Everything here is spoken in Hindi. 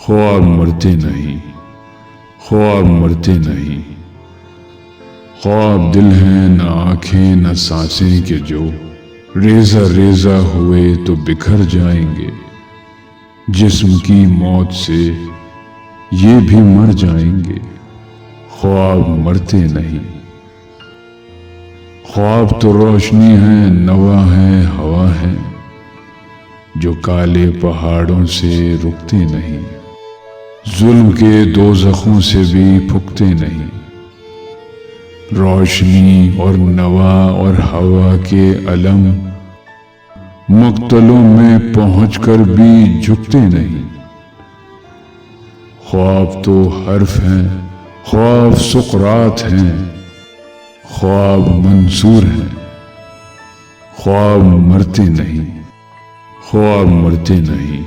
ख्वाब मरते नहीं, ख्वाब मरते नहीं। ख्वाब दिल हैं न आंखें न सांसें के जो रेजा रेजा हुए तो बिखर जाएंगे। जिस्म की मौत से ये भी मर जाएंगे। ख्वाब मरते नहीं। ख्वाब तो रोशनी है, नवा है, हवा है, जो काले पहाड़ों से रुकते नहीं। जुल्म के दो जख्मों से भी फुकते नहीं। रोशनी और नवा और हवा के अलम मुक्तलों में पहुंचकर भी झुकते नहीं। ख्वाब तो हर्फ हैं, ख्वाब सुकरात हैं, ख्वाब मंसूर हैं। ख्वाब मरते नहीं, ख्वाब मरते नहीं।